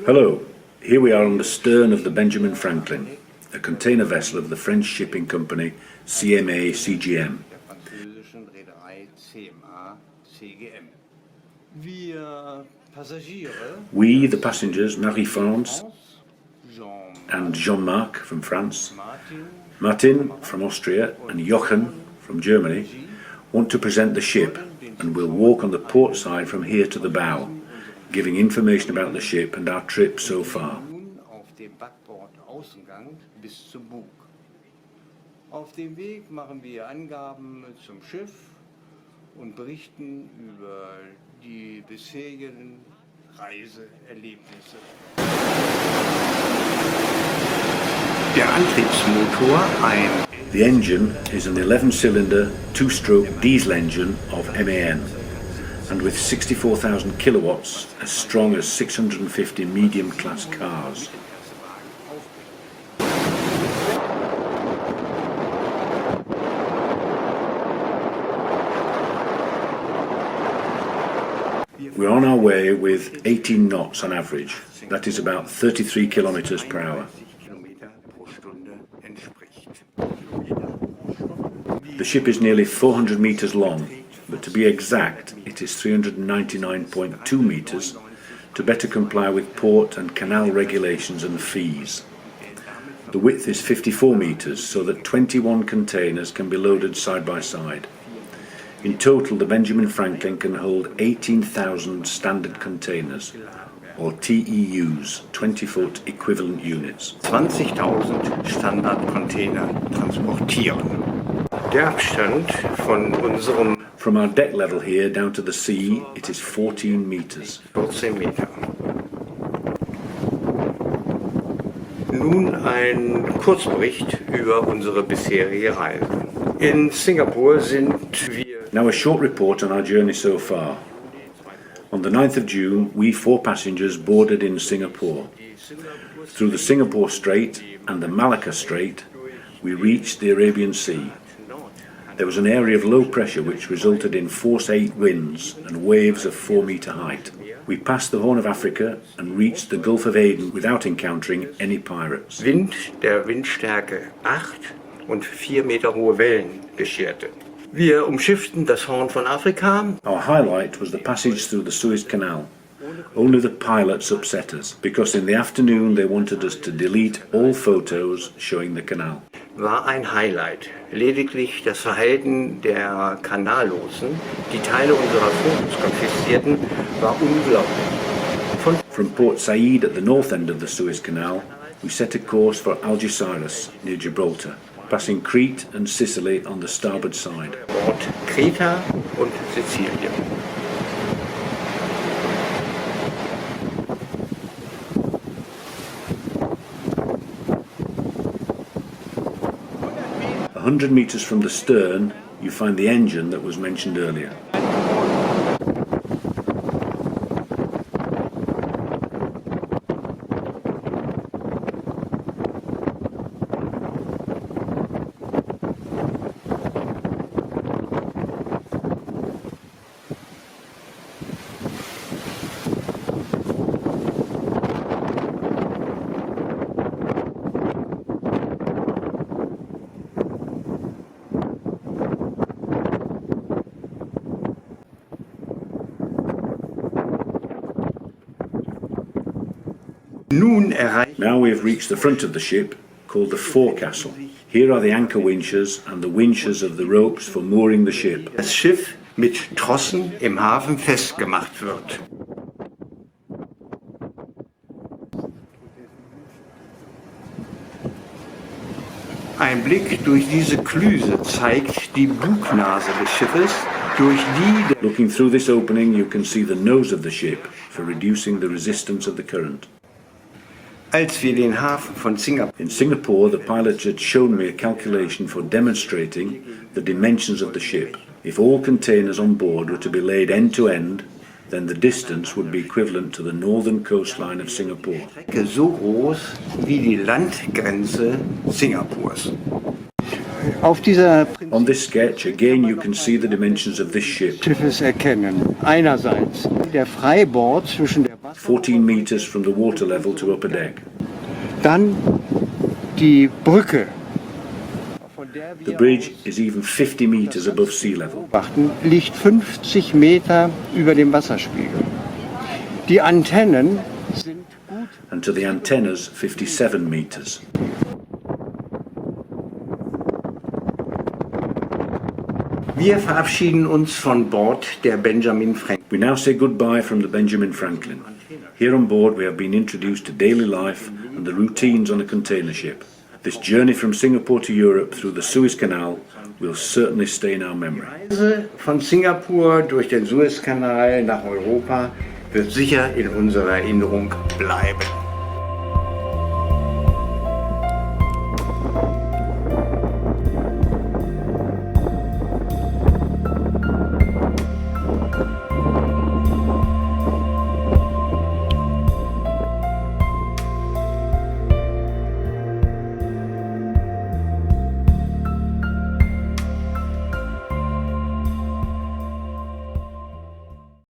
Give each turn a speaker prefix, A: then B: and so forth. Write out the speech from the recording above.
A: Hello, here we are on the stern of the Benjamin Franklin, a container vessel of the French shipping company CMA CGM. We, the passengers, Marie-France and Jean-Marc from France, Martin from Austria and Jochen from Germany, want to present the ship and will walk on the port side from here to the bow, giving information about the ship and our trip so far.
B: Auf dem Weg machen wir Angaben zum Schiff und berichten über die bisherigen Reiseerlebnisse.
C: Der Antriebsmotor
A: The engine is an 11-cylinder, two-stroke diesel engine of MAN, and with 64,000 kilowatts, as strong as 650 medium-class cars. We're on our way with 18 knots on average, that is about 33 kilometers per hour. The ship is nearly 400 meters long, but to be exact, it is 399.2 meters to better comply with port and canal regulations and fees. The width is 54 meters, so that 21 containers can be loaded side by side. In total, the Benjamin Franklin can hold 18,000 standard containers, or TEUs, 20-foot equivalent units.
C: 20.000 Standardcontainer transportieren. Der Abstand von unserem
A: From our deck level here down to the sea, it is 14 meters.
C: 14 Meter. Nun ein Kurzbericht über unsere bisherige Reise. In Singapur sind wir.
A: Now a short report on our journey so far. On the 9th of June, we 4 passengers boarded in Singapore. Through the Singapore Strait and the Malacca Strait, we reached the Arabian Sea. There was an area of low pressure which resulted in force 8 winds and waves of 4-meter height. We passed the Horn of Africa and reached the Gulf of Aden without encountering any pirates.
C: Wind der Windstärke 8 und 4 Meter hohe Wellen bescherte. Wir umschifften das Horn von Afrika.
A: Our highlight was the passage through the Suez Canal. Only the pilots upset us, because in the afternoon they wanted us to delete all photos showing the canal.
C: War ein Highlight. Lediglich das Verhalten der Kanallosen, die Teile unserer Fotos konfiszierten, war unglaublich.
A: From Port Said at the north end of the Suez Canal, we set a course for Algeciras near Gibraltar, passing Crete and Sicily on the starboard side.
C: Ort Kreta und Sizilien.
A: 100 meters from the stern, you find the engine that was mentioned earlier. Now we have reached the front of the ship, called the forecastle. Here are the anchor winches and the winches of the ropes for mooring the ship.
C: Das Schiff mit Trossen im Hafen festgemacht wird. Ein Blick durch diese Klüse zeigt die Bugnase des Schiffes, durch die...
A: Looking through this opening, you can see the nose of the ship for reducing the resistance of the current.
C: Als wir den Hafen von Singapur...
A: In Singapore, the pilot had shown me a calculation for demonstrating the dimensions of the ship. If all containers on board were to be laid end to end, then the distance would be equivalent to the northern coastline of Singapore.
C: So groß wie die Landgrenze Singapurs.
A: On this sketch, again you can see the dimensions of this ship.
B: Schiffes erkennen. Einerseits der Freibord zwischen der
A: 14 meters from the water level to upper deck.
B: Dann die Brücke, von der
A: The
B: wir
A: bridge is even 50 meters above sea level.
B: beobachten, liegt 50 Meter über dem Wasserspiegel. Die Antennen sind gut.
A: And to the antennas 57 meters.
C: Wir verabschieden uns von Bord der Benjamin Franklin.
A: We now say goodbye from the Benjamin Franklin. Here on board we have been introduced to daily life and the routines on a container ship. This journey from Singapore to Europe through the Suez Canal will certainly stay in our memory.
C: Die Reise von Singapur durch den Suezkanal nach Europa wird sicher in unserer Erinnerung bleiben.